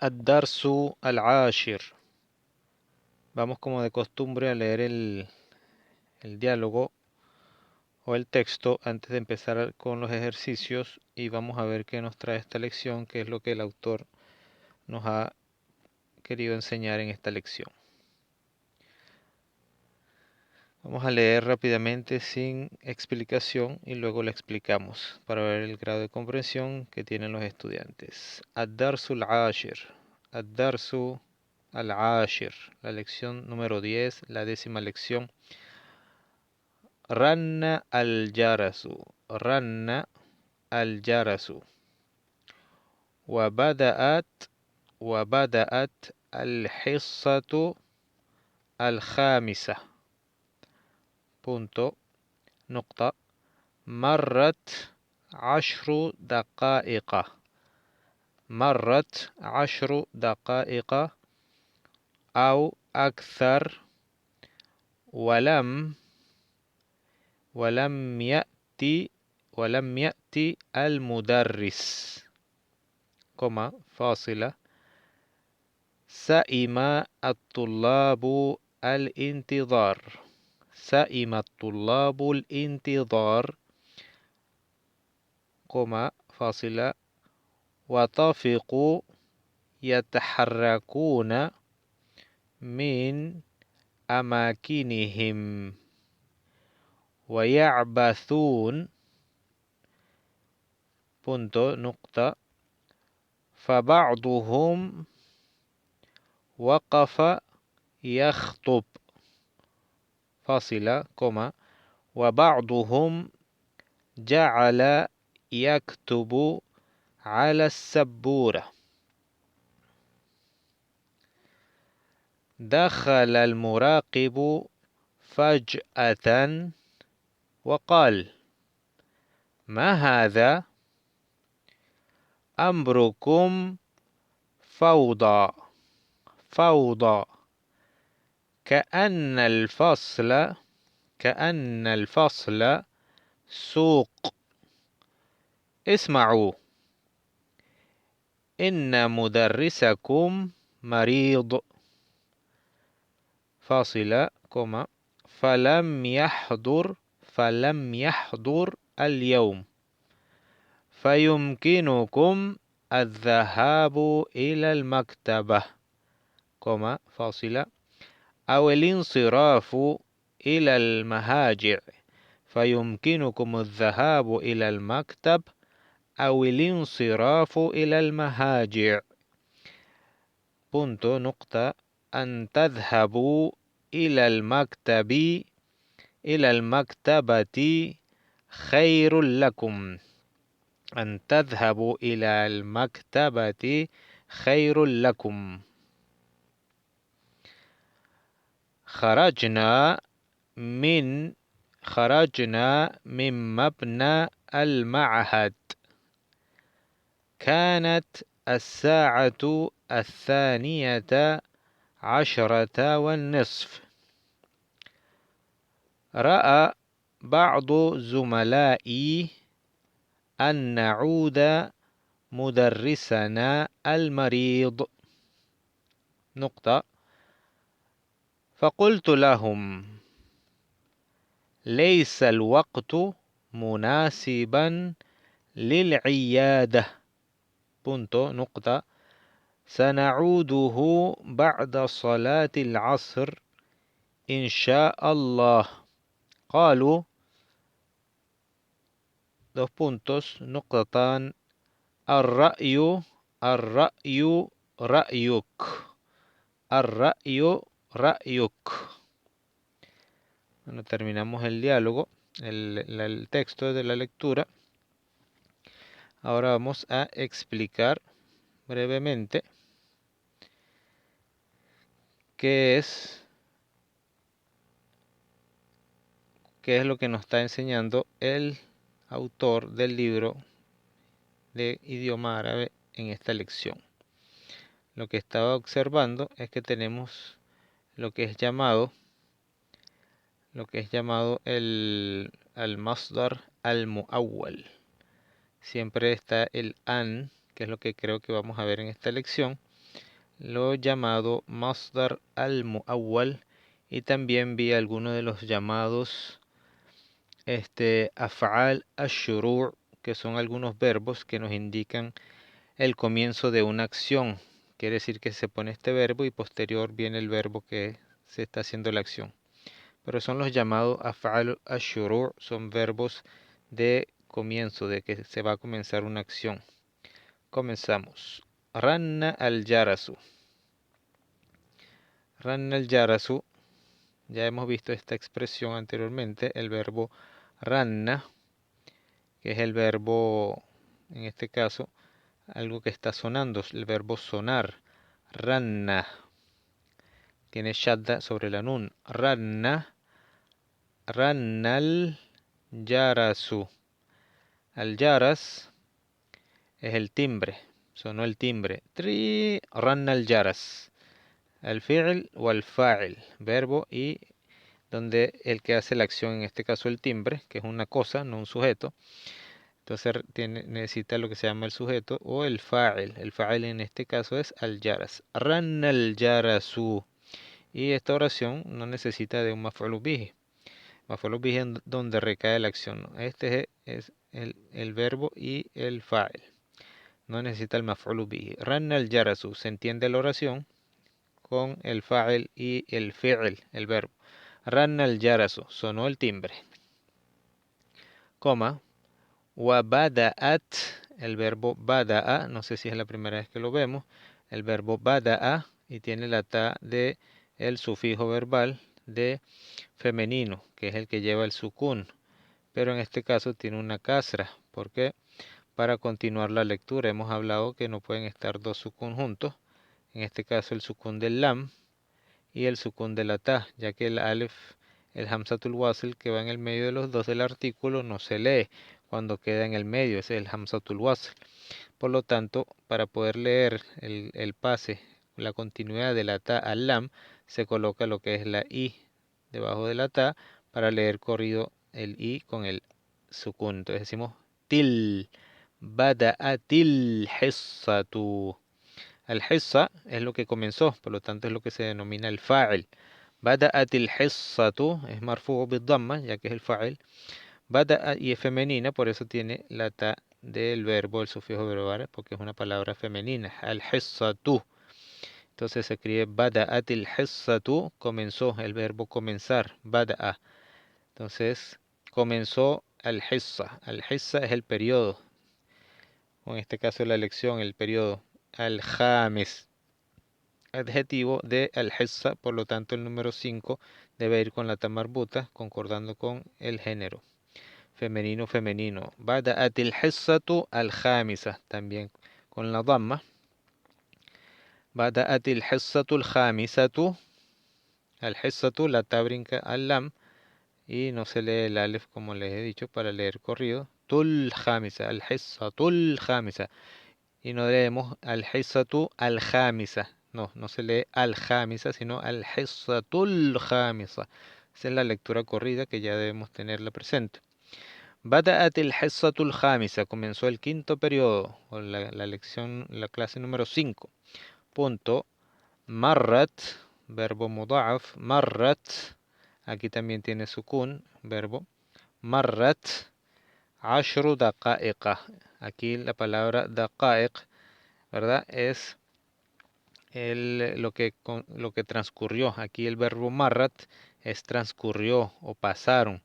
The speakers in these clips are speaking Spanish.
Ad-Darsu al-Ashir. Vamos como de costumbre a leer el diálogo o el texto antes de empezar con los ejercicios y vamos a ver qué nos trae esta lección, qué es lo que el autor nos ha querido enseñar en esta lección. Vamos a leer rápidamente sin explicación y luego la explicamos para ver el grado de comprensión que tienen los estudiantes. Ad-Darsu al-Ashir. Ad-Darsu al-Ashir. La lección número 10, la 10ª lección. Ranna al-Jarasu. Ranna al-Jarasu. وبدأت الحصة الخامسة. punto, نقطة. مرت 10 دقائق. مرت 10 دقائق أو أكثر ولم يأتي المدرس، فاصلة. سئم الطلاب الانتظار. سئم الطلاب الانتظار، فاصلة. وطفقوا يتحركون من أماكنهم ويعبثون، نقطة. فبعضهم وقف يخطب، فاصلة، وبعضهم جعل يكتب على السبورة. دخل المراقب فجأة وقال: ما هذا؟ أمركم فوضى. فوضى. كأن الفصل سوق. اسمعوا، إن مدرسكم مريض، فاصلة، فلم يحضر اليوم، فيمكنكم الذهاب إلى المكتبة، فاصلة، أو الانصراف إلى المهاجع. فيمكنكم الذهاب إلى المكتب أو الانصراف إلى المهاجع. نقطة. أن تذهبوا إلى المكتبة خير لكم. أن تذهبوا إلى المكتبة خير لكم. خرجنا من مبنى المعهد. كانت الساعة 12:30. رأى بعض زملائي أن نعود مدرسنا المريض، نقطة. فقلت لهم: ليس الوقت مناسبا للعيادة، نقطة. سنعوده بعد صلاة العصر إن شاء الله. قالوا: نقطتان. الرأي رأيك. الرأي رأيك. Bueno, terminamos el diálogo, el texto de la lectura. Ahora vamos a explicar brevemente qué es lo que nos está enseñando el autor del libro de idioma árabe en esta lección. Lo que estaba observando es que tenemos lo que es llamado el al-masdar al-muawwal. Siempre está el an, que es lo que creo que vamos a ver en esta lección, lo llamado masdar al-muawwal, y también vi algunos de los llamados af'al ash-shuru', que son algunos verbos que nos indican el comienzo de una acción. Quiere decir que se pone este verbo y posterior viene el verbo que se está haciendo la acción. Pero son los llamados af'al ash-shuru', son verbos de comienzo, de que se va a comenzar una acción. Comenzamos. Ranna al-jarasu. Ranna al-jarasu. Ya hemos visto esta expresión anteriormente, el verbo ranna, que es el verbo, en este caso, algo que está sonando, el verbo sonar. Ranna. Tiene shadda sobre la nun. Ranna. Rannal yarasu. Al yaras es el timbre. Sonó el timbre. Tri. Rannal yaras. El fi'l o el fa'il. Verbo y donde el que hace la acción, en este caso el timbre, que es una cosa, no un sujeto. Entonces necesita lo que se llama el sujeto o el fa'il. El fa'il en este caso es al-yaras. Ranna al-yarasu. Y esta oración no necesita de un maf'ul bihi. Maf'ul bihi es donde recae la acción. Este es el verbo y el fa'il. No necesita el maf'ul bihi. Ranna al-yarasu. Se entiende la oración con el fa'il y el fi'l, el verbo. Ranna al-yarasu. Sonó el timbre. Coma. Bada'at, el verbo bada'a, no sé si es la primera vez que lo vemos, el verbo bada'a, y tiene la ta de el sufijo verbal de femenino, que es el que lleva el sukun, pero en este caso tiene una kasra. ¿Por qué? Para continuar la lectura hemos hablado que no pueden estar dos sukun juntos, en este caso el sukun del lam y el sukun de la ta, ya que el alef, el hamzatul wasl que va en el medio de los dos del artículo, no se lee cuando queda en el medio, ese es el hamzatul wasl. Por lo tanto, para poder leer el pase, la continuidad de la ta al lam, se coloca lo que es la i debajo de la ta para leer corrido el i con el sukun. Entonces decimos til, bada'atil hissatu. El hissa es lo que comenzó, por lo tanto es lo que se denomina el fa'il. Bada'atil hissatu es marfu bid-damma, ya que es el fa'il. Bada'a y es femenina, por eso tiene la ta del verbo, el sufijo verbal, porque es una palabra femenina. Al hissatu. Entonces se escribe bada'atil hissatu, comenzó, el verbo comenzar, bada'a. Entonces comenzó al hissa. Al hissa es el periodo, o en este caso la lección, el periodo. Al james, adjetivo de al-hissa, por lo tanto el número 5 debe ir con la ta marbuta, concordando con el género. Femenino, femenino. Bada'at al-hissatu al-khamisa, también con la damma. Bada'at al-hissatu al-khamisatu. Al-hissatu, la ta brinca al lam y no se lee el alef como les he dicho para leer corrido. Tul khamisa, al-hissatul khamisa. Y no leemos al-hissatu al-khamisa. No, no se lee al-khamisa, sino al-hissatul khamisa. Esa es la lectura corrida que ya debemos tenerla presente. Bada'at al-hissatul khamisa. Comenzó el quinto periodo, o la lección, la clase número 5. Punto. Marrat, verbo muda'af. Marrat. Aquí también tiene sukun, verbo. Marrat. Ashru daqa'iqa. Aquí la palabra daqa'iq, ¿verdad? Es lo que transcurrió. Aquí el verbo marrat es transcurrió o pasaron.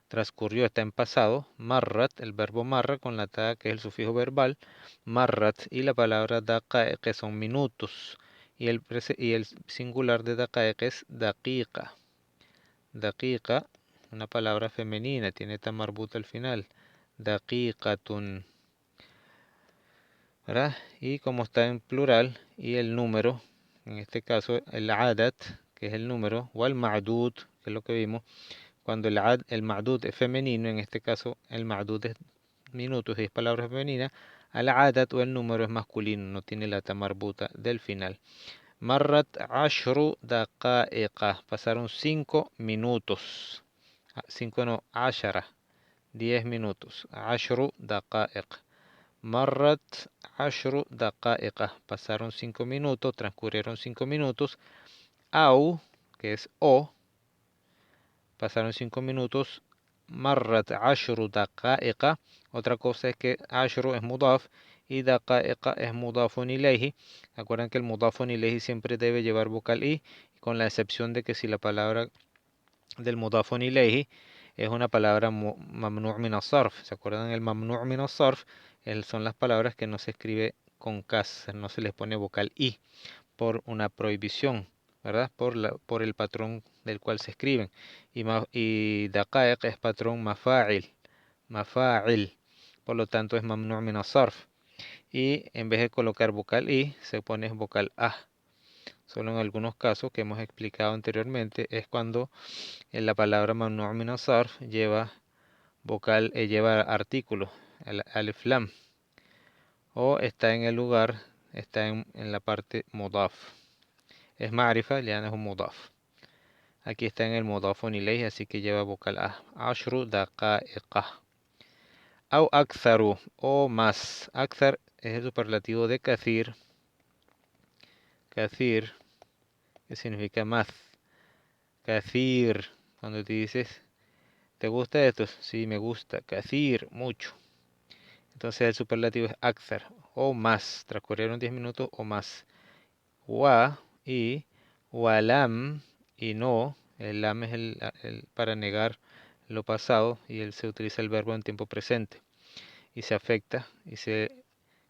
Transcurrió está en pasado. Marrat, el verbo marra con la ta que es el sufijo verbal. Marrat y la palabra daqa'iq que son minutos. Y el singular de daqa'iq es daqiqa. Daqiqa, una palabra femenina, tiene ta marbuta al final. Daqiqatun, ¿verdad? Y como está en plural y el número, en este caso el adat, que es el número, o el ma'dud, que es lo que vimos, cuando el ma'dud es femenino, en este caso el ma'dud es minutos y es palabra femenina, al adat o el número es masculino, no tiene la ta marbuta del final. Marrat ashru daqa'iqa, pasaron 5 minutos, 5 no, ashara, 10 minutos, ashru daqa'iq. marrat 10 دقائق. Pasaron 5 minutos, transcurrieron 5 minutos. Au, que es o, pasaron 5 minutos. Marrat 10 دقائق. Otra cosa es que 10 es mudaf y دقائق es mudafun ilayhi. Acuerdan que el mudafun ilayhi siempre debe llevar vocal i, con la excepción de que si la palabra del mudafun ilayhi es una palabra mamnu' min as-sarf. ¿Se acuerdan? El mamnu' min as-sarf son las palabras que no se escribe con kasr, no se les pone vocal i por una prohibición, ¿verdad? Por el patrón del cual se escriben. Y daqaiq es patrón mafa'il, por lo tanto es mamnu' min as-sarf. Y en vez de colocar vocal i, se pone vocal a. Solo en algunos casos que hemos explicado anteriormente es cuando en la palabra mamnu' min as-sarf lleva vocal, lleva artículo, el alif lam, o está en el lugar, está en la parte mudaf. Es ma'rifa, ya no es un mudaf. Aquí está en el mudafun ilayhi, así que lleva vocal a. 10 دقائق. Au aktharu, o más. Akthar es el superlativo de kathir. Kathir, que significa más. Kathir, cuando te dices, ¿te gusta esto? Sí, me gusta. Kathir, mucho. Entonces el superlativo es akthar, o más. Transcurrieron 10 minutos o más. Wa y walam y no. El lam es para negar lo pasado y se utiliza el verbo en tiempo presente. Y se afecta,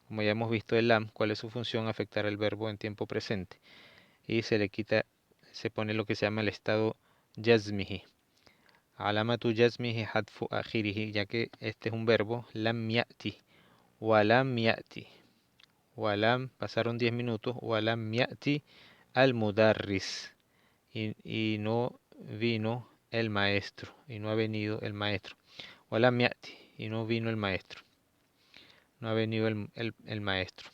como ya hemos visto el lam, cuál es su función, afectar el verbo en tiempo presente. Y se le quita, se pone lo que se llama el estado jazmihi. Alamatu jazmihi hadfu akhirihi, ya que este es un verbo, lam ya'ti. Walam ya'ti. Walam, pasaron 10 minutos, walam ya'ti al mudarris. Y no vino el maestro, y no ha venido el maestro. Walam ya'ti, y no vino el maestro. No ha venido el maestro.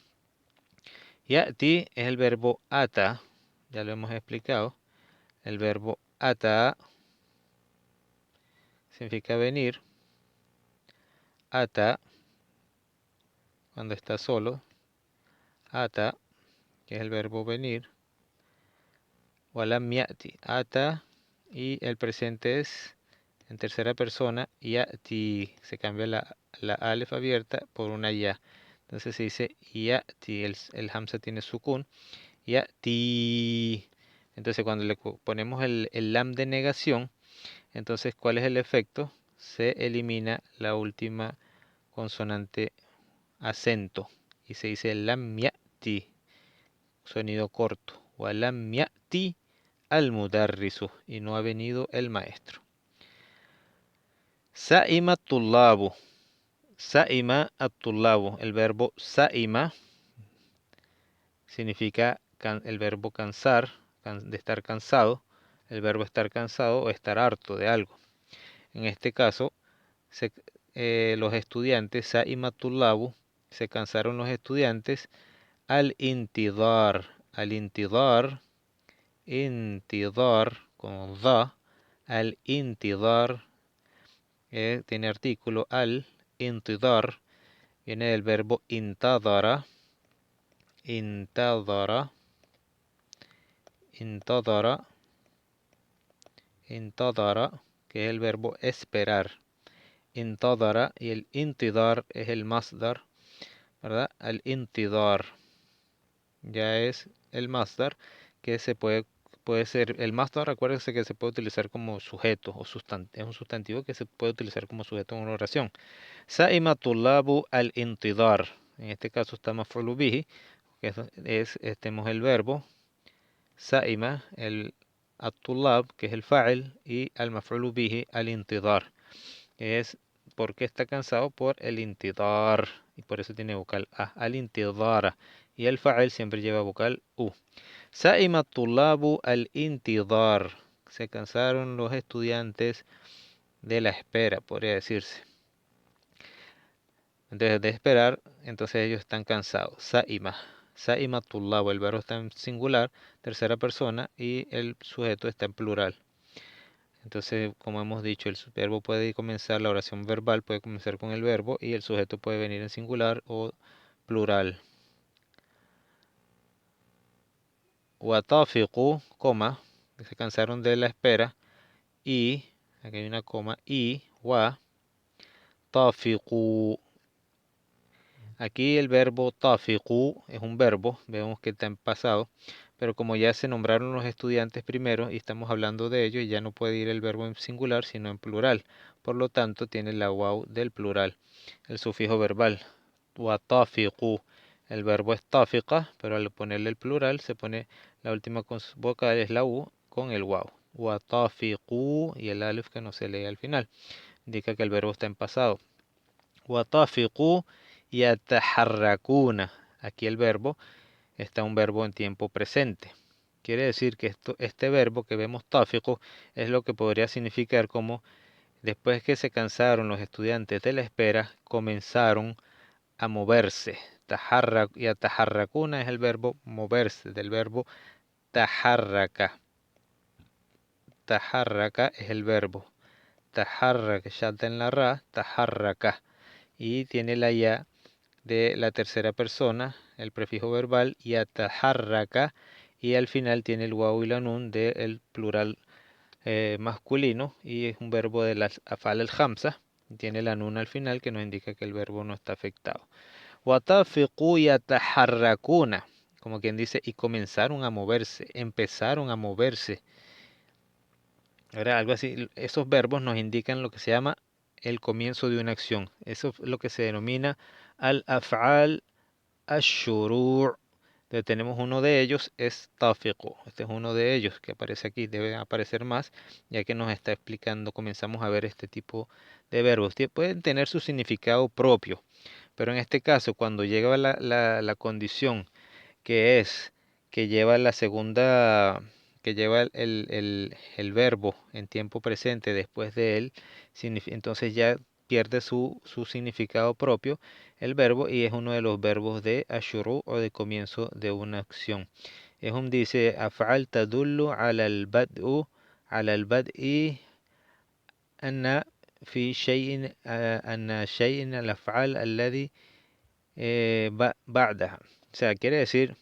Ya'ti es el verbo ata, ya lo hemos explicado. El verbo ata significa venir. Ata, cuando está solo. Ata, que es el verbo venir. Walam ya'ti, ata, y el presente es en tercera persona. Ya'ti, se cambia la alef abierta por una ya. Entonces se dice ya'ti, el hamza tiene sukun. Ya'ti. Entonces cuando le ponemos el lam de negación, entonces ¿cuál es el efecto? Se elimina la última consonante acento y se dice lam ya'ti, sonido corto. Wa lam ya'ti al mudarrisu, y no ha venido el maestro. Sa'ima tullabu. Sa'ima at-tullabu. El verbo sa'ima significa el verbo cansar, de estar cansado, el verbo estar cansado o estar harto de algo. En este caso, los estudiantes, Sa'imatulabu, se cansaron los estudiantes al intidar. Al intidar, intidar con da, al intidar, tiene artículo al intidar, viene del verbo intadara, intadara, intadara, intadara, que es el verbo esperar. Intadara, y el intidar es el masdar, ¿verdad? Al intidar ya es el masdar que puede ser el masdar. Acuérdense que se puede utilizar como sujeto o sustantivo, es un sustantivo que se puede utilizar como sujeto en una oración. Sa'ima tullabu al intidar, en este caso está maf'ulu bihi, que tenemos el verbo sa'ima, el at-tullab, que es el fa'il, y al maf'ulu bihi al intidar, es porque está cansado por el intidar, y por eso tiene vocal a, al intidara, y el fa'il siempre lleva vocal u. Sa'ima tullabu al intidar, se cansaron los estudiantes de la espera, podría decirse. Entonces de esperar, entonces ellos están cansados. Sa'ima, sa'ima tullabu, el verbo está en singular, tercera persona, y el sujeto está en plural. Entonces, como hemos dicho, el verbo puede comenzar, la oración verbal puede comenzar con el verbo y el sujeto puede venir en singular o plural. Watafiqu, coma, que se cansaron de la espera, y, aquí hay una coma, y, wa, tafiqu. Aquí el verbo tafiqu es un verbo, vemos que está en pasado, pero como ya se nombraron los estudiantes primero y estamos hablando de ello, ya no puede ir el verbo en singular, sino en plural. Por lo tanto, tiene la waw del plural, el sufijo verbal. Watafiqu. El verbo es tafiqa, pero al ponerle el plural se pone la última vocal, es la u, con el waw. Watafiqu y el alif que no se lee al final. Indica que el verbo está en pasado. Watafiqu yataharrakuna. Aquí el verbo está un verbo en tiempo presente. Quiere decir que este verbo que vemos tafiqu es lo que podría significar como después que se cansaron los estudiantes de la espera, comenzaron a moverse. Yataharrakuna es el verbo moverse, del verbo taharraka. Taharraka es el verbo. Taharraka, shadda en la ra, taharraka. Y tiene la ya de la tercera persona, el prefijo verbal, yataharraka, y al final tiene el waw y la nun del plural masculino, y es un verbo de las afal el hamza, tiene la nun al final que nos indica que el verbo no está afectado. Watafiqu yataharrakuna, como quien dice, y comenzaron a moverse, empezaron a moverse. Ahora, algo así, esos verbos nos indican lo que se llama el comienzo de una acción. Eso es lo que se denomina al-af'al ash-shuru'. Tenemos uno de ellos, es tafiqu. Este es uno de ellos que aparece aquí. Deben aparecer más, ya que nos está explicando, comenzamos a ver este tipo de verbos. Pueden tener su significado propio, pero en este caso, cuando llega la condición que es que lleva la segunda, que lleva el verbo en tiempo presente después de él, entonces ya pierde su significado propio el verbo y es uno de los verbos de ashuru o de comienzo de una acción. Es un dice af'al tadullu ala al-bad'i anna fi shay'in anna shay'in al-af'al alladhi ba'daha. O sea, quiere decir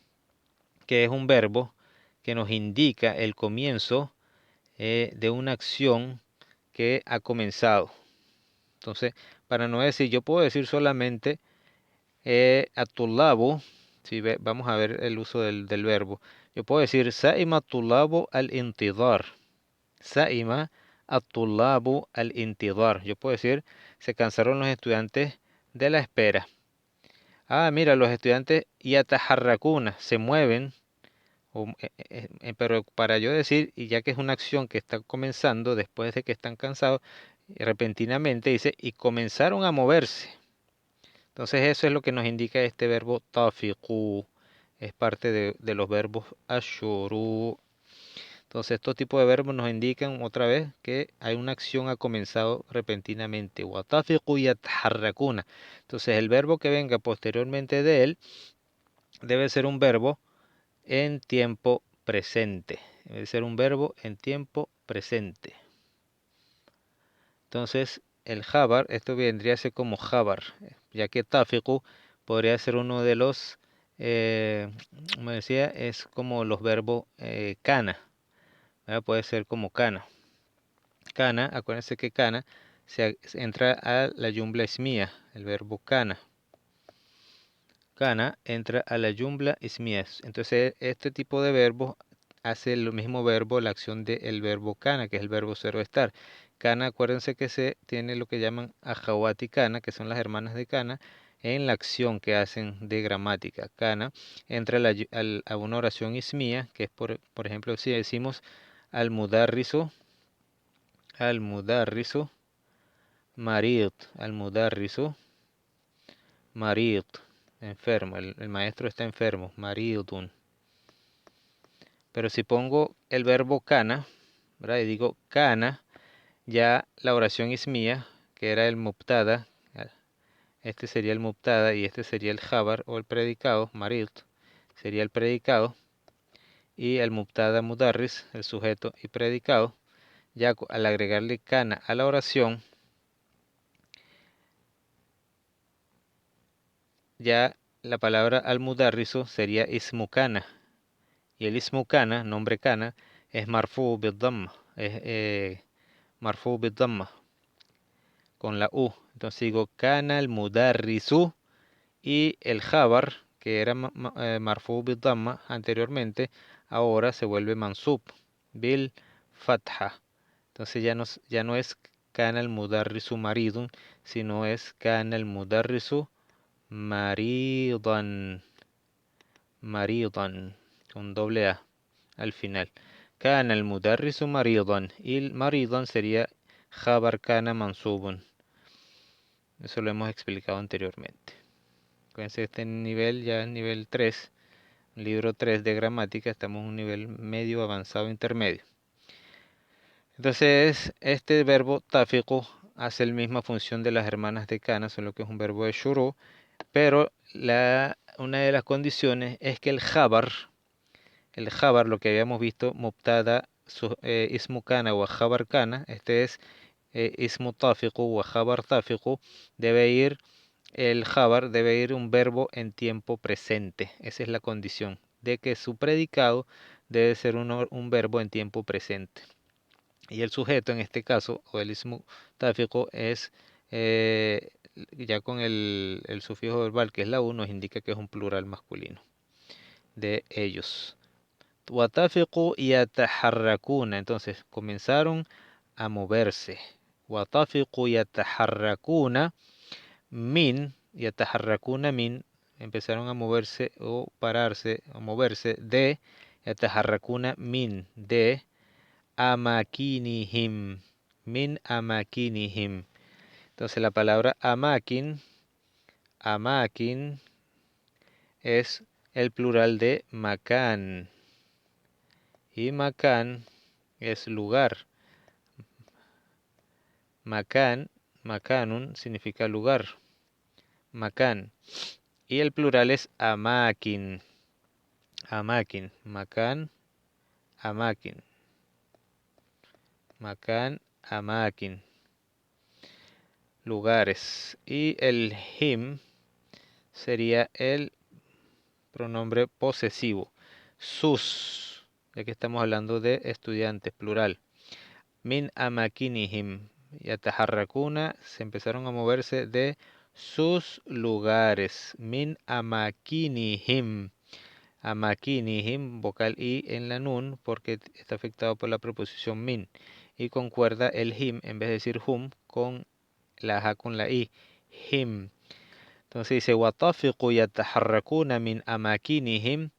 que es un verbo que nos indica el comienzo de una acción que ha comenzado. Entonces, para no decir, yo puedo decir solamente atulabu, si vamos a ver el uso del verbo. Yo puedo decir sa'ima atulabu al-intidar. Sa'ima atulabu al-intidar. Yo puedo decir, se cansaron los estudiantes de la espera. Ah, mira, los estudiantes yataharrakuna, se mueven. Pero para yo decir, y ya que es una acción que está comenzando después de que están cansados, repentinamente dice, y comenzaron a moverse. Entonces eso es lo que nos indica este verbo tafiqu. Es parte de los verbos ashuru. Entonces estos tipos de verbos nos indican otra vez que hay una acción ha comenzado repentinamente. Watafiqu yataharrakuna. Entonces el verbo que venga posteriormente de él debe ser un verbo en tiempo presente. Debe ser un verbo en tiempo presente. Entonces, el jabar, esto vendría a ser como jabar, ya que tafiqu podría ser uno de los, como decía, es como los verbos kana, ¿verdad? Puede ser como kana. Kana, acuérdense que kana se entra a la jumla ismía, el verbo kana. Kana entra a la jumla ismía. Entonces, este tipo de verbos hace el mismo verbo, la acción del verbo kana, que es el verbo cero estar. Kana, acuérdense que se tiene lo que llaman ajawati kana, que son las hermanas de kana, en la acción que hacen de gramática. Kana entra a una oración ismía, que es por ejemplo, si decimos al mudarriso marid, al mudarriso marid, enfermo, el maestro está enfermo, maridun. Pero si pongo el verbo kana, ¿verdad? Y digo kana, ya la oración ismía, que era el mubtada, este sería el mubtada y este sería el jabar o el predicado, marid, sería el predicado, y el mubtada mudarris, el sujeto y predicado, Ya al agregarle kana a la oración, ya la palabra al-mudarrisu sería ismu kana. Y el ismu kana, nombre kana, es marfu bid-damma. Es marfu bid-damma, con la U. Entonces digo kana al-mudarrisu. Y el jabar, que era marfu bid-damma anteriormente, ahora se vuelve mansub bil fatha. Entonces ya no es kana al-mudarrisu maridun, sino es kana al-mudarrisu maridan. Maridan, con doble A al final. Kana al-mudarrisu maridan. Y el maridan sería jabar kana mansubun. Eso lo hemos explicado anteriormente. Acuérdense que este nivel ya es nivel 3, libro 3 de gramática, estamos en un nivel medio avanzado intermedio. Entonces, este verbo tafiqu hace la misma función de las hermanas de kana, solo que es un verbo de shuru, pero una de las condiciones es que el jabar, lo que habíamos visto, mubtada, ismu kana o jabar kana, este es ismu tafiqu o jabar tafiqu, el jabar debe ir un verbo en tiempo presente. Esa es la condición, de que su predicado debe ser un verbo en tiempo presente. Y el sujeto en este caso, o el ismu tafiqu, es ya con el sufijo verbal que es la U, nos indica que es un plural masculino de ellos. Watafiqu yataharrakuna, entonces comenzaron a moverse. Watafiqu yataharrakuna min, yataharrakuna min, empezaron a moverse o pararse, o moverse de, yataharrakuna min, de amakinihim, min amakinihim. Entonces la palabra amakin es el plural de makan. Y makan es lugar. Makanun significa lugar. Makan. Y el plural es amakin. Makan, amakin. Makan, amakin. Lugares. Y el him sería el pronombre posesivo. Sus, ya que estamos hablando de estudiantes, plural. Min amakinihim. Yataharrakuna, se empezaron a moverse de sus lugares. Min amakinihim. Amakinihim, vocal I en la nun, porque está afectado por la preposición min. Y concuerda el him, en vez de decir hum, con la ja con la I. Him. Entonces dice, وَطَفِقُوا يَتَحَرَّكُونَ مِنْ أَمَاكِنِهِمْ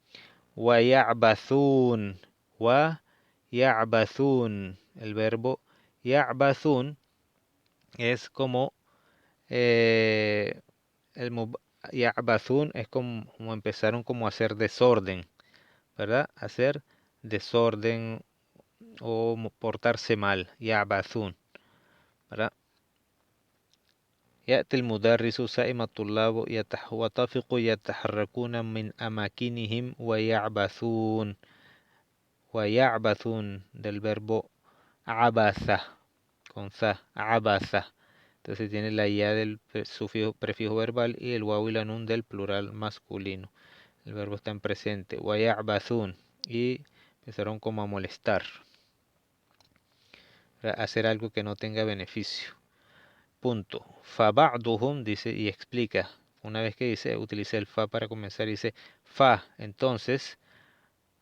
وَيَعْبَثُونَ. وَيَعْبَثُونَ. El verbo يَعْبَثُونَ es como يَعْبَثُونَ es como empezaron como a hacer desorden, ¿verdad? Hacer desorden o portarse mal, يَعْبَثُونَ, ¿verdad? يأتي المدرس سائم الطلاب وتفق يتحركون من أماكنهم ويعبثون. ويعبثون del verbo عبث con za, عبث. Entonces tiene la ya del sufijo, prefijo verbal y el waw y la nun del plural masculino. El verbo está en presente. ويعبثون. Y empezaron como a molestar, a hacer algo que no tenga beneficio. Punto. Fa ba'duhum dice y explica. Una vez que dice, utiliza el fa para comenzar, dice fa, entonces,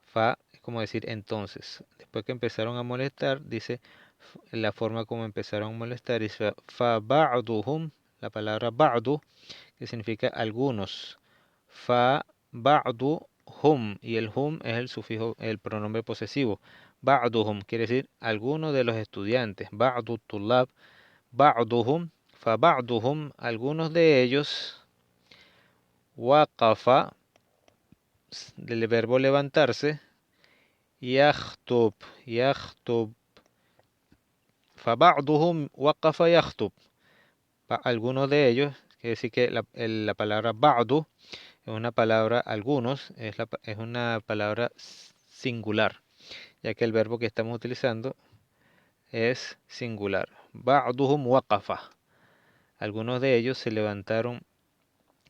fa es como decir entonces. Después que empezaron a molestar, dice la forma como empezaron a molestar, dice fa ba'duhum, la palabra ba'du, que significa algunos. Fa ba'du hum, y el hum es el sufijo, el pronombre posesivo. Ba'duhum quiere decir algunos de los estudiantes. Ba'du tulab, ba'duhum, fa ba'duhum, algunos de ellos, waqafa, del verbo levantarse, yahtub, fa ba'duhum waqafa yahtub, algunos de ellos, quiere decir que la palabra ba'du es una palabra, algunos, es una palabra singular, ya que el verbo que estamos utilizando es singular. Ba'duhum waqafa. Algunos de ellos se levantaron.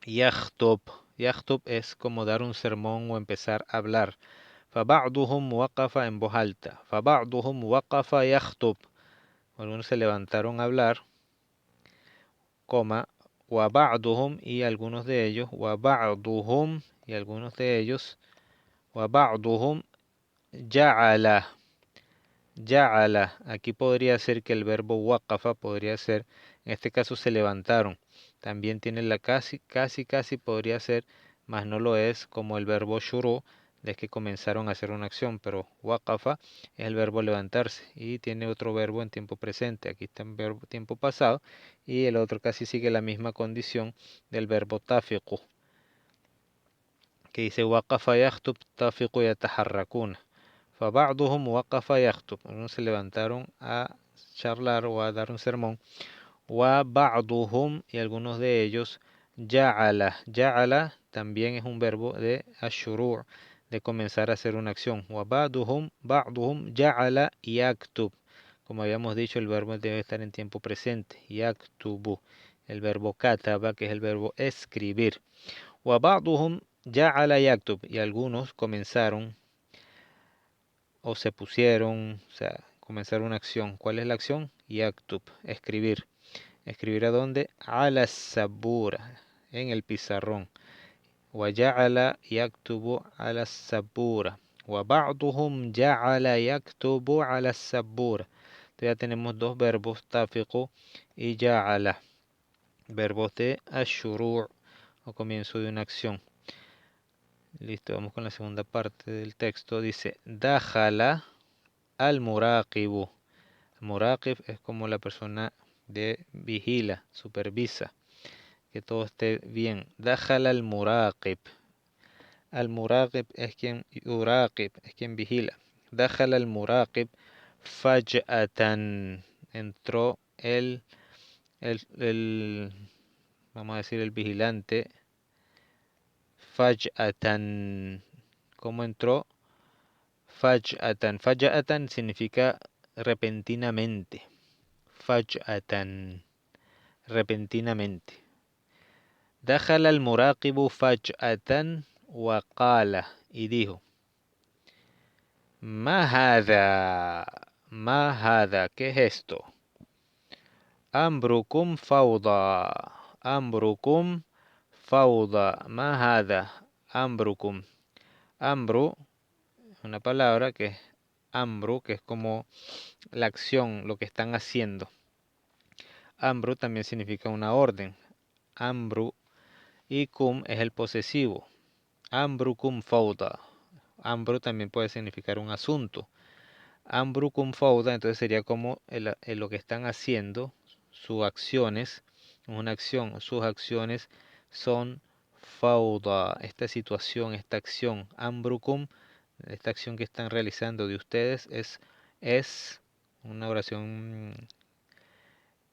Yahtub. Yahtub es como dar un sermón o empezar a hablar. Faba'duhum waqafa en voz alta. Faba'duhum waqafa yahtub. Algunos se levantaron a hablar, coma, wa ba'duhum y algunos de ellos, wa ba'duhum y algunos de ellos, wa ba'duhum ja'ala. Ja'ala. Aquí podría ser que el verbo waqafa podría ser, en este caso se levantaron. También tiene la casi podría ser, mas no lo es, como el verbo shuru, de que comenzaron a hacer una acción, pero waqafa es el verbo levantarse y tiene otro verbo en tiempo presente. Aquí está en verbo tiempo pasado y el otro casi sigue la misma condición del verbo tafiqu, que dice waqafa yahtub tafiqu yataharrakuna. فبعضهم وقف يخطب. Algunos se levantaron a charlar o a dar un sermón. وبعضهم y algunos de ellos ja'ala. Ja'ala también es un verbo de ashuru', de comenzar a hacer una acción. بعضهم ja'ala yaktub. Como habíamos dicho, el verbo debe estar en tiempo presente. Yaktubu. El verbo kataba, que es el verbo escribir. وبعضهم ja'ala yaktub. Y algunos comenzaron o se pusieron, o sea, comenzar una acción. ¿Cuál es la acción? Yaktub, escribir. ¿Escribir a dónde? Ala sabura, en el pizarrón. وجعل يكتب على السبورة. وبعضهم جعل يكتب على السبورة. Entonces ya tenemos dos verbos, tafiqu y ja'ala. Verbos de ashuru' o comienzo de una acción. Listo, vamos con la segunda parte del texto. Dice, Dajala al-muraqibu. Muraqib es como la persona de vigila, supervisa, que todo esté bien. Dajala al-muraqib. Al-muraqib es quien yuraqib, es quien vigila. Dajala al-muraqib faj'atan. Entró el, vamos a decir, el vigilante. Faj'atan. ¿Cómo entró? Faj'atan. Faj'atan significa repentinamente. Faj'atan. Repentinamente. Dakhala al-muraqibu faj'atan wa qala. Y dijo, Ma hadha. Ma hadha. ¿Qué es esto? Amrukum fawda. Amrukum fawda. Ma hadha. Amrukum. Amru es una palabra que es amru, que es como la acción, lo que están haciendo. Amru también significa una orden. Amru y kum es el posesivo. Amru kum fawda. Amru también puede significar un asunto. Amru kum fawda, entonces sería como lo que están haciendo, sus acciones, una acción, sus acciones son fawda, esta situación, esta acción. Amru kum, esta acción que están realizando de ustedes es una oración.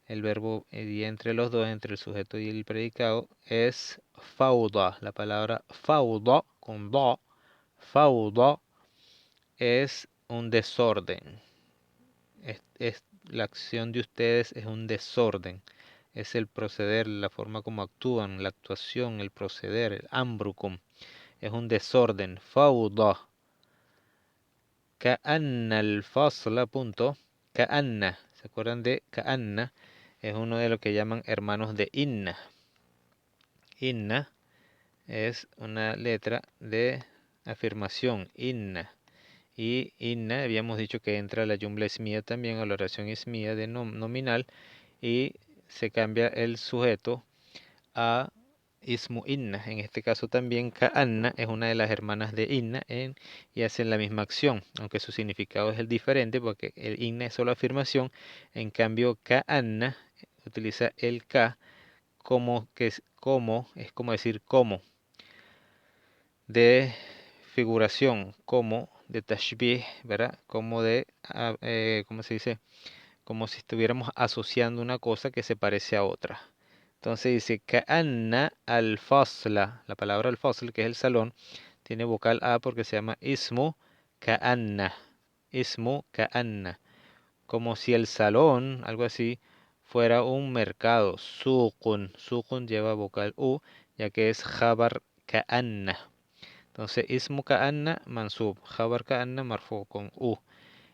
El verbo y entre los dos, entre el sujeto y el predicado, es fauda. La palabra fauda, con do, fauda, es un desorden. La acción de ustedes es un desorden. Es el proceder, la forma como actúan, la actuación, el proceder, el ambrucum. Es un desorden. Fauda. Ka'anna al-fasla, punto. Ka'anna. ¿Se acuerdan de Ka'anna? Es uno de lo que llaman hermanos de Inna. Inna es una letra de afirmación, Inna. Y Inna, habíamos dicho que entra la jumla ismía también, a la oración ismía de nominal, y se cambia el sujeto a ismu Inna. En este caso también Ka'anna es una de las hermanas de Inna y hacen la misma acción, aunque su significado es el diferente porque el Inna es solo afirmación, en cambio Ka'anna utiliza el Ka como es como decir como de figuración, como de tashbih, ¿verdad? Como de ¿cómo se dice? Como si estuviéramos asociando una cosa que se parece a otra. Entonces dice ka'anna al-fasla, la palabra al-fasl, que es el salón, tiene vocal A porque se llama ismu ka'anna. Ismu ka'anna. como si el salón, algo así, fuera un mercado. Suqun. Suqun lleva vocal U, ya que es jabar ka'anna. Entonces, ismu ka'anna mansub, jabar ka'anna marfu con U.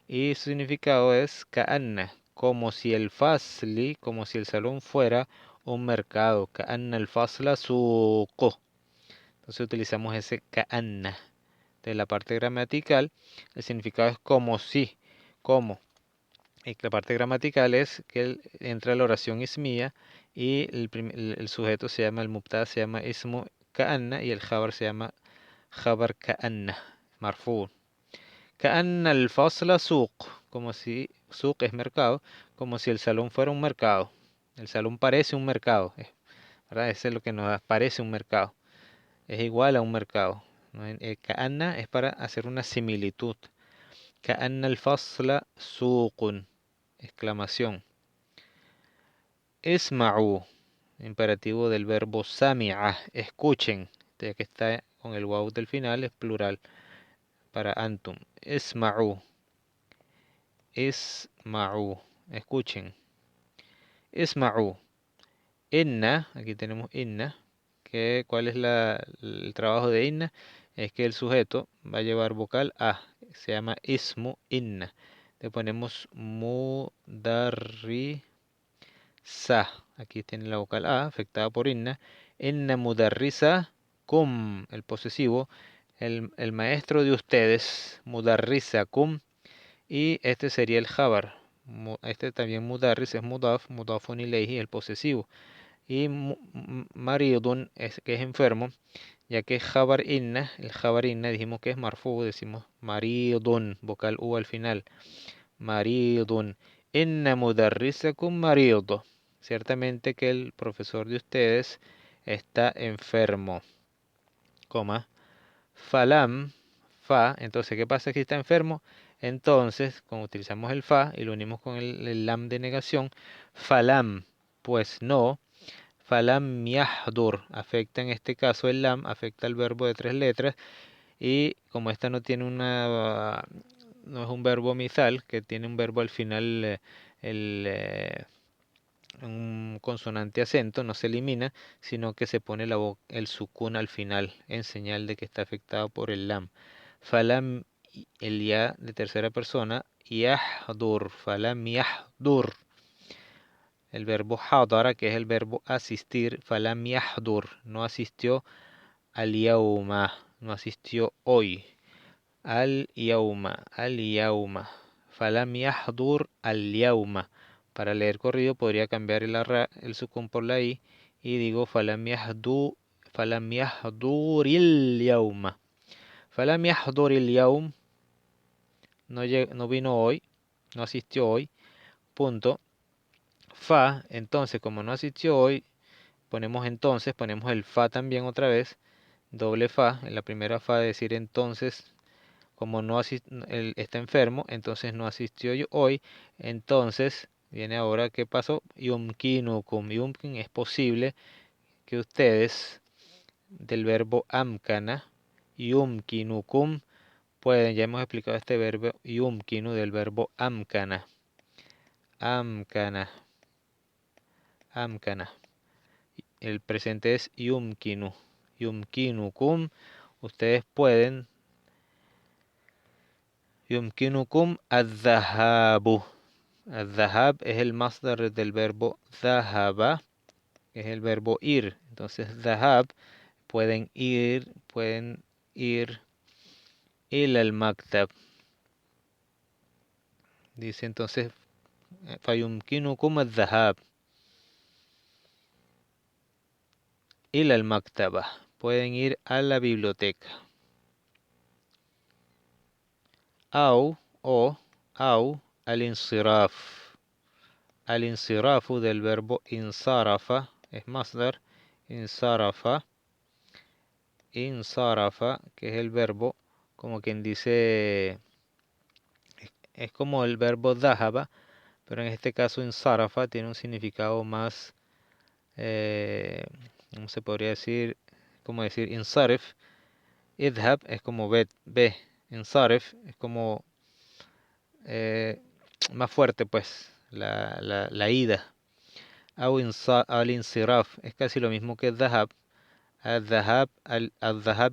Y su significado es ka'anna, como si el fasli, como si el salón fuera un mercado. Ka'anna el fasla suqo. Entonces utilizamos ese ka'anna. De la parte gramatical, el significado es como si, como. Y la parte gramatical es que entra la oración ismía y el sujeto se llama, el mubtada se llama ismu ka'anna y el jabar se llama jabar ka'anna, marfu. Ka'anna el fasla suq, como si suq es mercado, como si el salón fuera un mercado. El salón parece un mercado, ¿verdad? Eso es lo que nos da, parece un mercado. Es igual a un mercado. ¿No? Ka'anna es para hacer una similitud. Ka'anna el fasla suqun, exclamación. Isma'u, imperativo del verbo sami'a, escuchen, ya que está con el waw del final, es plural para antum. Isma'u, isma'u, escuchen. Isma'u, inna, aquí tenemos inna, que ¿cuál es el trabajo de inna? Es que el sujeto va a llevar vocal a, se llama ismu inna. Le ponemos mudarri sa. Aquí tiene la vocal A, afectada por inna. Inna mudarrisa kum, el posesivo. El maestro de ustedes, mudarrisa kum. Y este sería el jabar. Este también mudarris es mudaf, mudafun ilayhi, el posesivo. Y maridun, que es enfermo, ya que es jabar inna. El jabar inna dijimos que es marfu, decimos maridun, vocal U al final. Maridun. Inna mudarrisakum marido. Ciertamente que el profesor de ustedes está enfermo. Coma. Falam. Fa. Entonces, ¿qué pasa si está enfermo? Entonces, como utilizamos el fa y lo unimos con el lam de negación, falam, pues no. Falam yahdur. Afecta en este caso el lam, afecta el verbo de 3 letras. Y como esta no tiene no es un verbo misal, que tiene un verbo al final, el, eh, un consonante acento, no se elimina, sino que se pone el sukun al final, en señal de que está afectado por el lam. Falam, el ya de tercera persona, yahdur, falam yahdur. El verbo hadara, que es el verbo asistir, falam yahdur, no asistió al yauma, no asistió hoy. Al yauma. Falam yahdur al yauma. Para leer corrido podría cambiar el sukun por la i y digo falam yahduril yauma. Falam yahduril yaum. No vino hoy, no asistió hoy. Punto. Fa, entonces, como no asistió hoy, ponemos el fa también otra vez. Doble fa, en la primera fa de decir entonces. Como él está enfermo, entonces no asistió hoy. Entonces, viene ahora, ¿qué pasó? Yumkinukum. Yumkin es posible que ustedes, del verbo amkana, yumkinukum, pueden, ya hemos explicado este verbo yumkinu del verbo amkana. Amkana. Amkana. El presente es yumkinu. Yumkinukum. Ustedes pueden. Yumkinukum adhahabu. Dhahab es el masdar del verbo dhahaba, que es el verbo ir. Entonces, dhahab, pueden ir ila al maktab. Dice entonces, fayumkinukum dhahab ila al maktaba. Pueden ir a la biblioteca. Au, al insiraf. Al insirafu del verbo insarafa, es masdar, insarafa. Insarafa, que es el verbo, como quien dice, es como el verbo dhahaba, pero en este caso insarafa tiene un significado más, ¿cómo se podría decir? Como decir insarif. Idhab es como ve, insarif es como más fuerte, pues, la ida. Al-insiraf es casi lo mismo que dhahab. Al-dhahab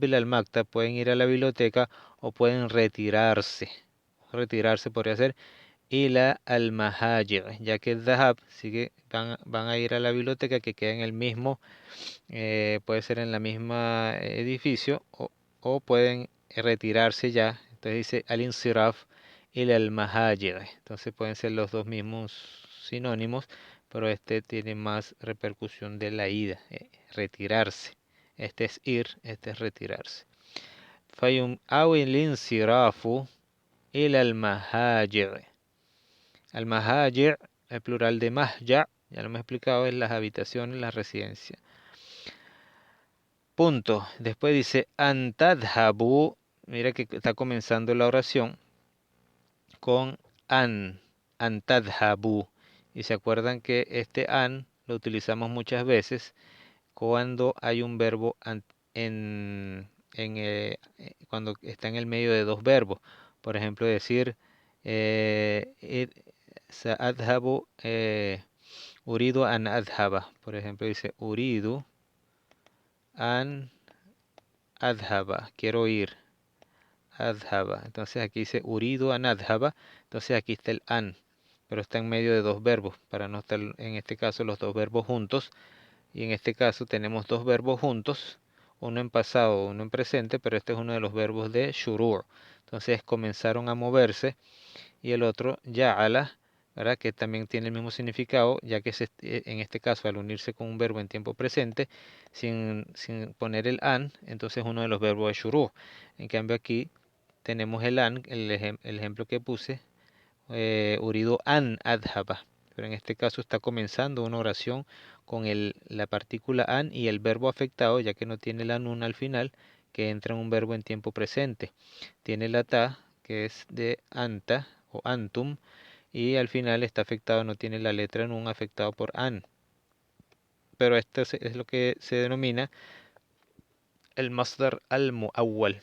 y al-maktab pueden ir a la biblioteca o pueden retirarse. Retirarse podría ser ila al-mahajir, ya que el dhahab sigue, van a ir a la biblioteca que queda en el mismo, puede ser en la misma edificio o pueden retirarse ya. Entonces dice al-insiraf ila al-mahajir. Entonces pueden ser los dos mismos sinónimos, pero este tiene más repercusión de la ida, retirarse. Este es ir, este es retirarse. Fayum aw el-insirafu ila al-mahajir. Al-mahajir, el plural de mahja, ya lo hemos explicado, es las habitaciones, las residencias. Punto. Después dice antadhabu. Mira que está comenzando la oración con antadhabu. Y se acuerdan que este an lo utilizamos muchas veces cuando hay un verbo cuando está en el medio de dos verbos. Por ejemplo, decir sa'adhabu, uridu an adhaba. Por ejemplo, dice uridu an adhaba. Quiero ir. Adhaba. Entonces aquí dice uridu an adhaba. Entonces aquí está el an. Pero está en medio de dos verbos. Para no estar en este caso los dos verbos juntos. Y en este caso tenemos dos verbos juntos. Uno en pasado, uno en presente. Pero este es uno de los verbos de shurur. Entonces comenzaron a moverse. Y el otro ya'ala, ¿verdad? Que también tiene el mismo significado, ya que en este caso al unirse con un verbo en tiempo presente, sin poner el an, entonces es uno de los verbos de shuru. En cambio aquí tenemos el an, el ejemplo que puse, uridu an adhaba. Pero en este caso está comenzando una oración con la partícula an y el verbo afectado, ya que no tiene la nun al final, que entra en un verbo en tiempo presente. Tiene la ta, que es de anta o antum, y al final está afectado, no tiene la letra nun afectado por an. Pero esto es lo que se denomina el masdar al-mu'awwal,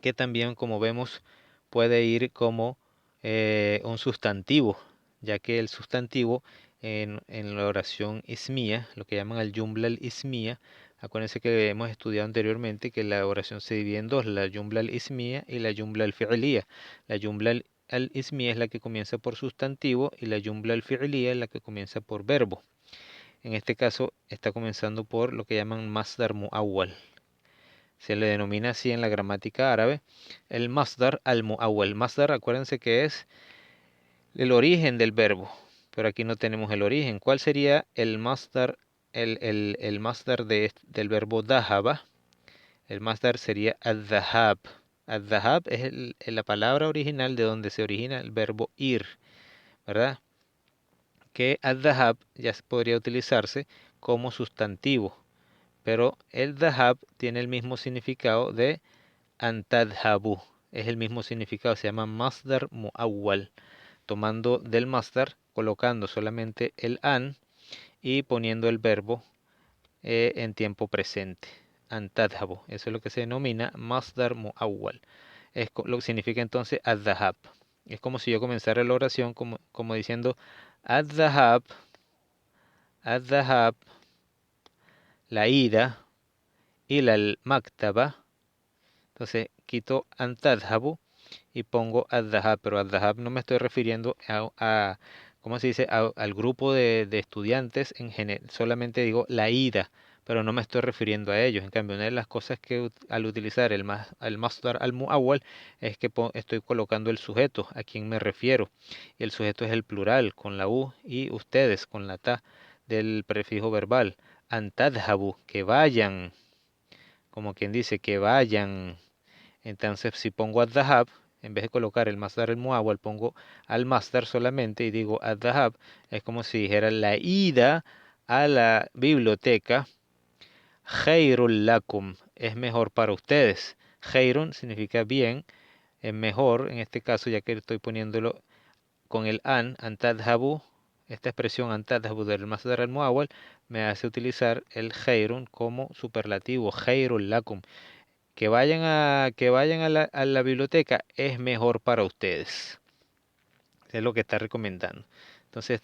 que también, como vemos, puede ir como un sustantivo, ya que el sustantivo en la oración ismía, lo que llaman al jumla al-ismía, acuérdense que hemos estudiado anteriormente que la oración se divide en dos, la jumla al-ismía y la jumla al-fi'liyah. La jumla al-ismía es la que comienza por sustantivo y la jumla al-fi'liyah es la que comienza por verbo. En este caso está comenzando por lo que llaman masdar mu'awwal. Se le denomina así en la gramática árabe el masdar al-mu'awwal. Masdar, acuérdense que es el origen del verbo, pero aquí no tenemos el origen. ¿Cuál sería el masdar, el masdar del verbo dahaba? El masdar sería ad-dhahab. Ad-dhahab es la palabra original de donde se origina el verbo ir, ¿verdad? Que ad-dhahab ya podría utilizarse como sustantivo, pero el dhahab tiene el mismo significado de antadhabu. Es el mismo significado, se llama masdar mu'awwal. Tomando del masdar, colocando solamente el an y poniendo el verbo en tiempo presente. Antadhabu. Eso es lo que se denomina masdar mu'awwal. Lo que significa entonces ad-dhahab. Es como si yo comenzara la oración como diciendo ad-dhahab, ad-dhahab, la ida, ila al-maktaba. Entonces quito antadhabu y pongo ad-dhahab, pero ad-dhahab no me estoy refiriendo ¿cómo se dice? Al grupo de estudiantes en general, solamente digo la ida, pero no me estoy refiriendo a ellos. En cambio, una de las cosas que al utilizar el masdar al-mu'awwal es que estoy colocando el sujeto, a quien me refiero. Y el sujeto es el plural, con la u, y ustedes, con la ta del prefijo verbal. Antadhabu, que vayan, como quien dice, que vayan. Entonces, si pongo ad-dhahab, en vez de colocar el masdar el muawwal, pongo al masdar solamente y digo ad-dhahab, es como si dijera la ida a la biblioteca. Khairul lakum, es mejor para ustedes. Khairun significa bien, es mejor, en este caso, ya que estoy poniéndolo con el antadhabu, esta expresión antadhabu del masdar al muawwal, me hace utilizar el khairun como superlativo. Khairul lakum, que vayan a la biblioteca es mejor para ustedes. Es lo que está recomendando. Entonces,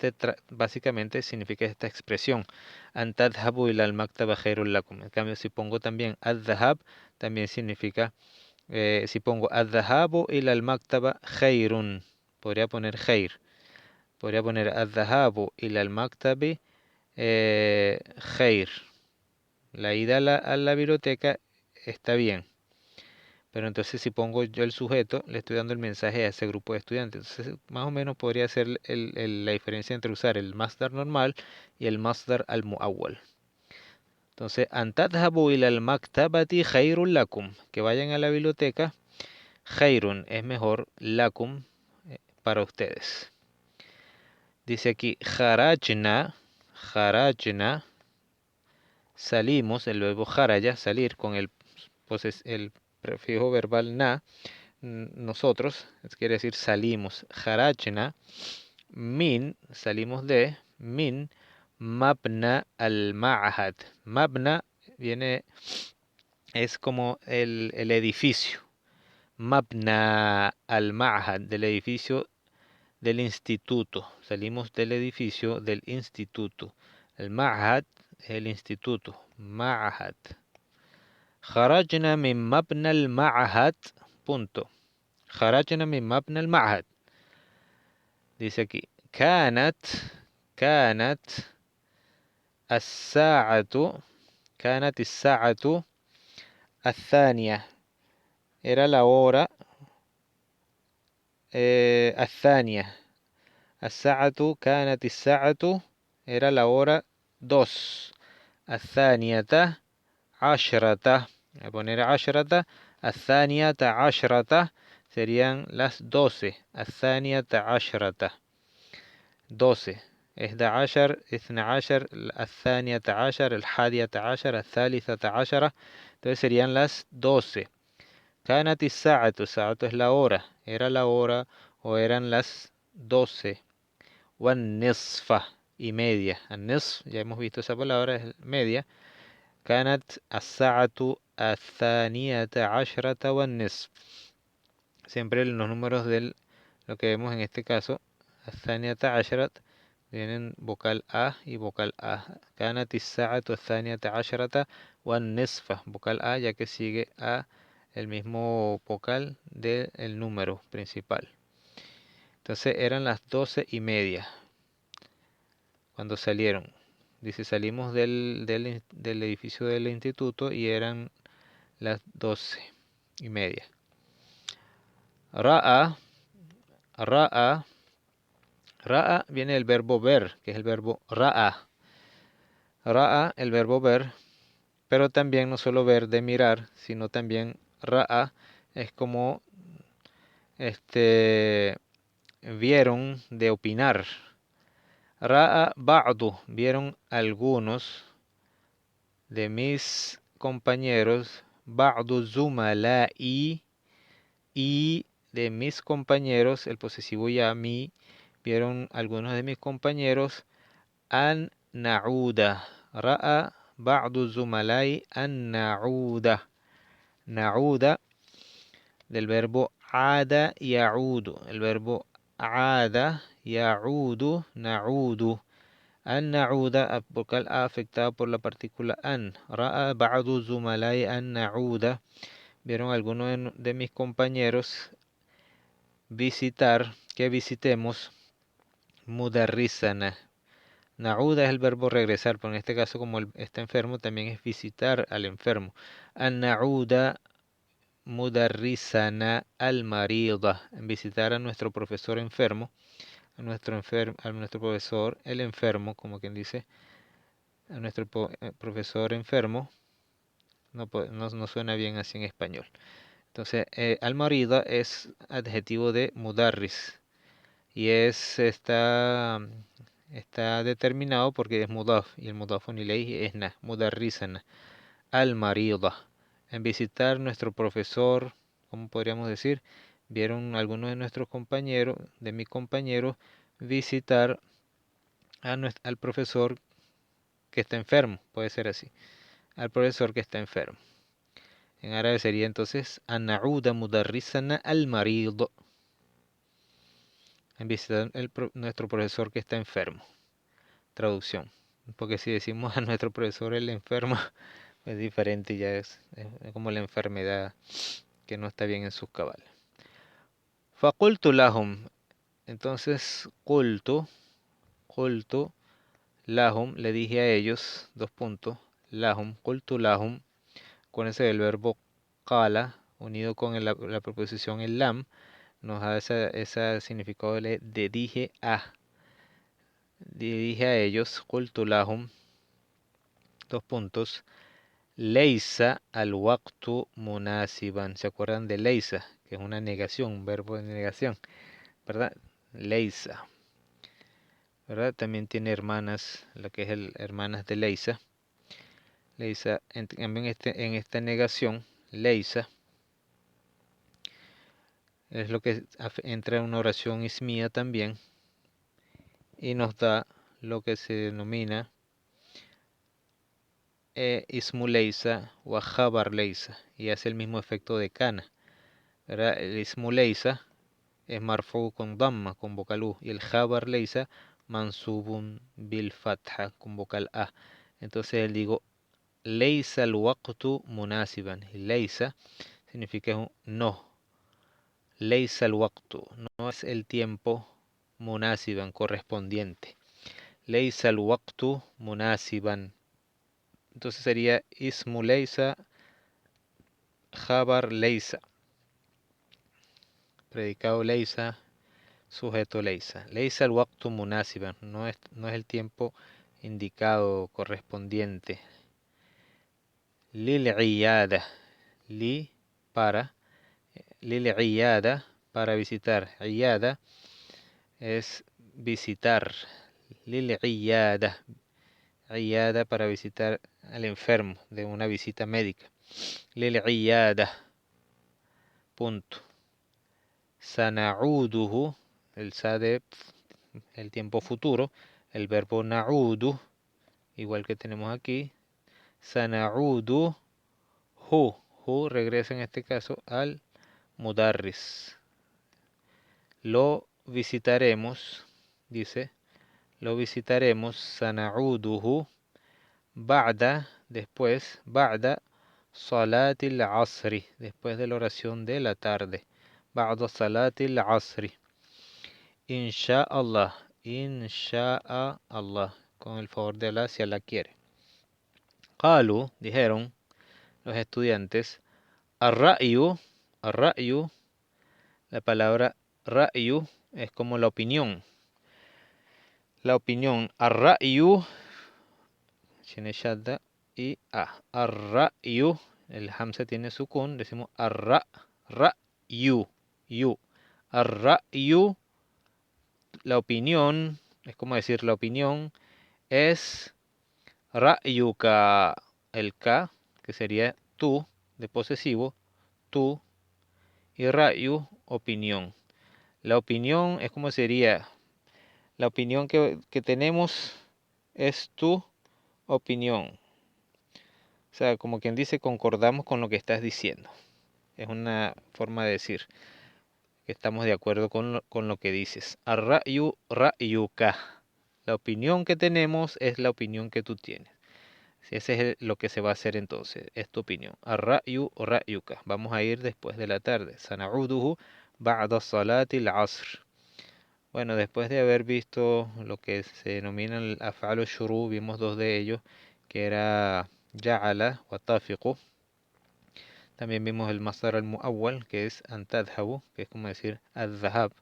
básicamente significa esta expresión. An tadhabu ila al-maktaba khairul lakum. En cambio, si pongo también ad-dhahab, también significa, si pongo ad-dhahabu ila al-maktaba khairun, podría poner khair. Podría poner ad-dhahabu ila al-maktabi khair. La ida a la biblioteca está bien. Pero entonces si pongo yo el sujeto, le estoy dando el mensaje a ese grupo de estudiantes. Entonces más o menos podría ser la diferencia entre usar el masdar normal y el masdar al-muawwal. Entonces, an tadhabu ila al-maktabati khairun lakum. Que vayan a la biblioteca. Khairun es mejor, lakum para ustedes. Dice aquí, kharajna, salimos, el verbo kharaja, salir, con el prefijo verbal na, nosotros, quiere decir salimos. Kharajna, salimos de, min, mabna al-ma'had. Mabna es como el edificio. Mabna al-ma'had, del edificio del instituto. Salimos del edificio del instituto. El ma'had es el instituto. Ma'had. Kharajna min mabna al-ma'had. Punto. Kharajna min mabna al-ma'had. Dice aquí. كانت الساعة كانت الساعة الثانية. Era la hora الثانية. الساعة كانت الساعة era la hora 2. الثانية عشرة. Voy a poner عشرة. الثانية عشرة serían las 12. الثانية عشرة 12. إحدى عشر، اثنى عشر، الثانية عشر، الحادية عشر، الثالثة عشرة. Entonces serían las 12. كانت الساعة. الساعة es la hora. Era la hora o eran las 12. والنصف y media. النصف, ya hemos visto esa palabra, es media. كانت الساعة الثانية عشرة والنصف. Siempre los números lo que vemos en este caso, الثانية عشرة, tienen vocal A y vocal A. كانت الساعة الثانية عشرة والنصف. Vocal A, ya que sigue a el mismo vocal del número principal. Entonces eran las 12:30 cuando salieron. Dice, salimos del edificio del instituto y eran las 12:30. Ra'a, viene del verbo ver, que es el verbo ra'a. Ra'a, el verbo ver, pero también no solo ver de mirar, sino también ra'a es como vieron de opinar. Ra'a ba'du, vieron algunos de mis compañeros, ba'du zumala'i, y de mis compañeros, el posesivo ya mi, vieron algunos de mis compañeros, an na'uda. Ra'a ba'du zumala'i an na'uda. Na'uda, del verbo ada ya'udu. El verbo ada ya'udu, na'udu. An na'uda, vocal A afectada por la partícula an. Ra'a ba'du zumalai an na'uda. Vieron algunos de mis compañeros visitar, que visitemos, mudarrisana. Na'uda es el verbo regresar, pero en este caso como él está enfermo también es visitar al enfermo. An na'uda mudarrisana al marida. En visitar a nuestro profesor enfermo, a nuestro profesor el enfermo, como quien dice, a nuestro profesor enfermo. No suena bien así en español. Entonces, al-marida es adjetivo de mudarris y está determinado porque es mudaf y el mudafun ilayhi es na, mudarrisana, al-marida. En visitar nuestro profesor, ¿cómo podríamos decir? Vieron algunos de nuestros compañeros, de mis compañeros, visitar al profesor que está enfermo, puede ser así, al profesor que está enfermo. En árabe sería entonces an na'uda mudarrisana al marid. en visitar nuestro profesor que está enfermo. Traducción. Porque si decimos a nuestro profesor el enfermo, es diferente, ya es como la enfermedad que no está bien en sus cabales. Facultu lahum. Entonces, qultu lahum, le dije a ellos, lahum, qultu lahum, con ese del verbo qala, unido con la preposición el lam, nos da ese significado de dije a. Dije a ellos, qultu lahum, leisa al waqtu munasiban. ¿Se acuerdan de leisa? Que es una negación, un verbo de negación, ¿verdad? Leisa, ¿verdad? También tiene hermanas, lo que es hermanas de leisa. Leisa, en esta negación, leisa, es lo que entra en una oración ismía también, y nos da lo que se denomina ismu leisa o jabar leisa, y hace el mismo efecto de kana, ¿verdad? El ismu leisa es marfu con damma, con vocal u, y el jabar leisa mansubun bil fatha, con vocal a. Entonces digo, leisa al waqtu munasiban, y leisa significa no, leisa al waqtu, no es el tiempo munasiban, correspondiente. Leisa al waqtu munasiban. Entonces sería ismu leisa, jabar leisa, predicado leisa, sujeto leisa. Leisa al waqtu munasiban, no es el tiempo indicado, correspondiente. Lil iyada, li para, lil iyada para visitar. Iyada es visitar. Lil iyada, iyada para visitar al enfermo, de una visita médica. Lil iyada, punto. Sana'uduhu, el sa de el tiempo futuro, el verbo na'udu, igual que tenemos aquí. Sana'udu, hu regresa en este caso al mudarris. Lo visitaremos, dice, lo visitaremos, sana'uduhu, ba'da, después, ba'da salatil asri, después de la oración de la tarde. Ba'da salatil asri. Insha'Allah, insha'Allah, con el favor de Allah si Allah quiere. Qalu, dijeron los estudiantes, ar-ra'yu, la palabra ra'yu es como la opinión. La opinión, ar-ra'yu, tiene shadda y a. Ar-ra'yu, el hamza tiene sukun, decimos ar-ra'yu, yu. Ar-ra'yu, la opinión, es como decir la opinión, es ra'yuka, el ka, que sería tú, de posesivo, tú, y ra'yu, opinión. La opinión es como sería, la opinión que tenemos es tu opinión. O sea, como quien dice, concordamos con lo que estás diciendo. Es una forma de decir que estamos de acuerdo con lo que dices. Ar-ra'yu ra'yuka. La opinión que tenemos es la opinión que tú tienes. Si ese es lo que se va a hacer entonces, es tu opinión. Ar-ra'yu ra'yuka. Vamos a ir después de la tarde. Sana'uduhu ba'da salati al-asr. Bueno, después de haber visto lo que se denomina el af'al shuru, vimos dos de ellos, que era ja'ala wa tafiqu. También vimos el masdar al-mu'awwal, que es an tadhabu, que es como decir al-dhahab,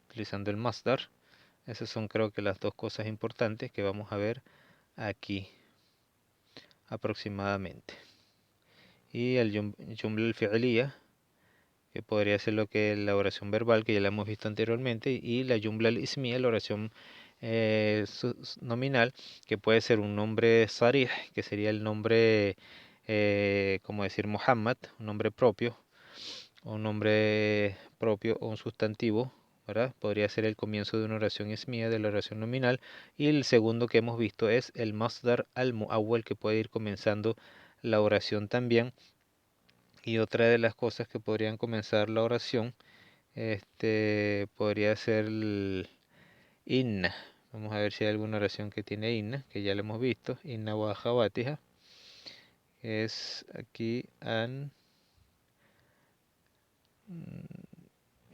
utilizando el masdar. Esas son creo que las dos cosas importantes que vamos a ver aquí aproximadamente. Y el jumla al-fi'liya, que podría ser lo que es la oración verbal, que ya la hemos visto anteriormente, y la jumla al-ismiya, la oración nominal, que puede ser un nombre sarih, que sería el nombre, como decir Muhammad, un nombre propio, o un sustantivo, ¿verdad? Podría ser el comienzo de una oración ismía, de la oración nominal, y el segundo que hemos visto es el masdar al-mu'awwal, que puede ir comenzando la oración también. Y otra de las cosas que podrían comenzar la oración Podría ser el inna. Vamos a ver si hay alguna oración que tiene inna, que ya lo hemos visto. Inna wa akhawatiha. Es aquí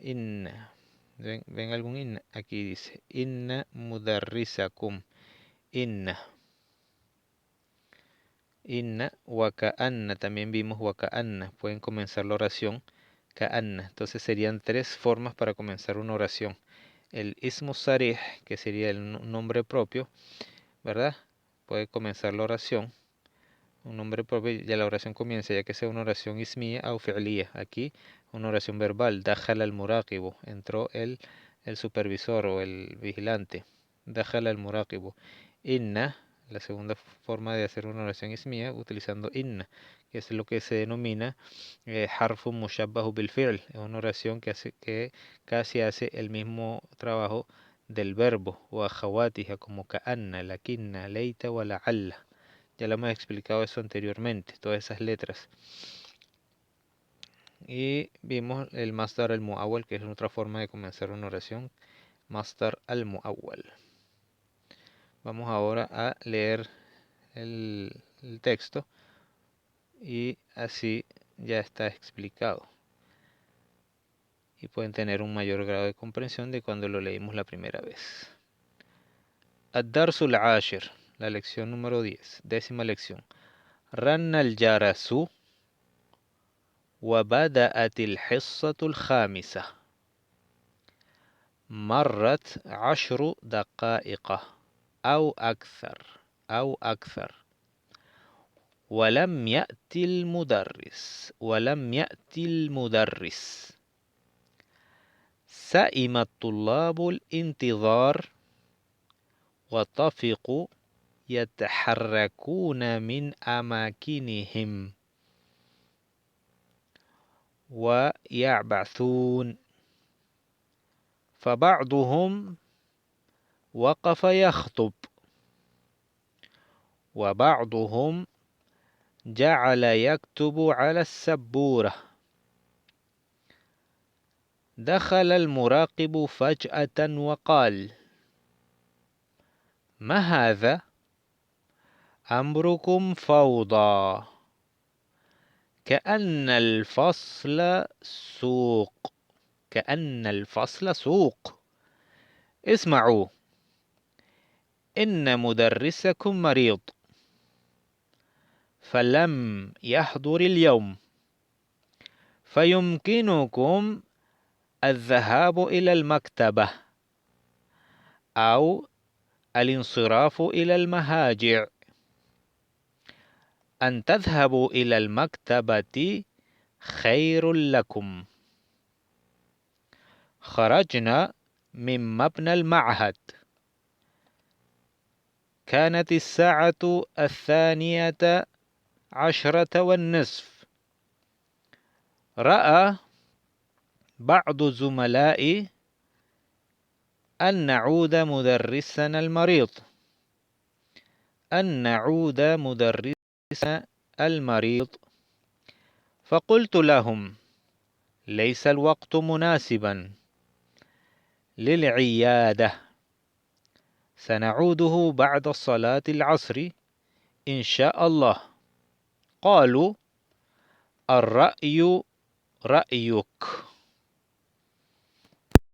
inna. ¿Ven algún inna? Aquí dice inna mudarrisakum. Inna. Inna wa ka'anna. También vimos wa ka'anna. Pueden comenzar la oración ka'anna. Entonces serían tres formas para comenzar una oración. El ismu sarih, que sería el nombre propio, ¿verdad? Puede comenzar la oración. Un nombre propio, ya la oración comienza, ya que sea una oración ismía o fi'liyah. Aquí, una oración verbal. Dakhala al-muraqibu. Entró el supervisor o el vigilante. Dakhala al-muraqibu. Inna, la segunda forma de hacer una oración ismía, utilizando inna, que es lo que se denomina harfu mushabbahu bil fi'l. Es una oración que casi hace el mismo trabajo del verbo, o akhawatiha, como ka'anna, lakinna, leita o la'alla. Ya lo hemos explicado eso anteriormente, todas esas letras. Y vimos el masdar al-mu'awwal, que es otra forma de comenzar una oración. Masdar al-mu'awwal. Vamos ahora a leer el texto y así ya está explicado. Y pueden tener un mayor grado de comprensión de cuando lo leímos la primera vez. Ad-darsul ashir, la lección número 10, décima lección. Ranna al-jarasu وبدأت الحصة الخامسة. مرت 10 دقائق أو أكثر ولم يأتي المدرس. سئم الطلاب الانتظار وطفقوا يتحركون من أماكنهم ويعبثون، فبعضهم وقف يخطب وبعضهم جعل يكتب على السبورة. دخل المراقب فجأة وقال: ما هذا؟ أمركم فوضى، كأن الفصل سوق. اسمعوا، إن مدرسكم مريض فلم يحضر اليوم، فيمكنكم الذهاب إلى المكتبة أو الانصراف إلى المهاجع. أن تذهبوا إلى المكتبة خير لكم. خرجنا من مبنى المعهد. كانت الساعة 12:10. رأى بعض زملائي أن نعود مدرسنا المريض، فقلت لهم: ليس الوقت مناسبا للعيادة، سنعوده بعد صلاة العصر إن شاء الله. قالوا: الرأي رأيك.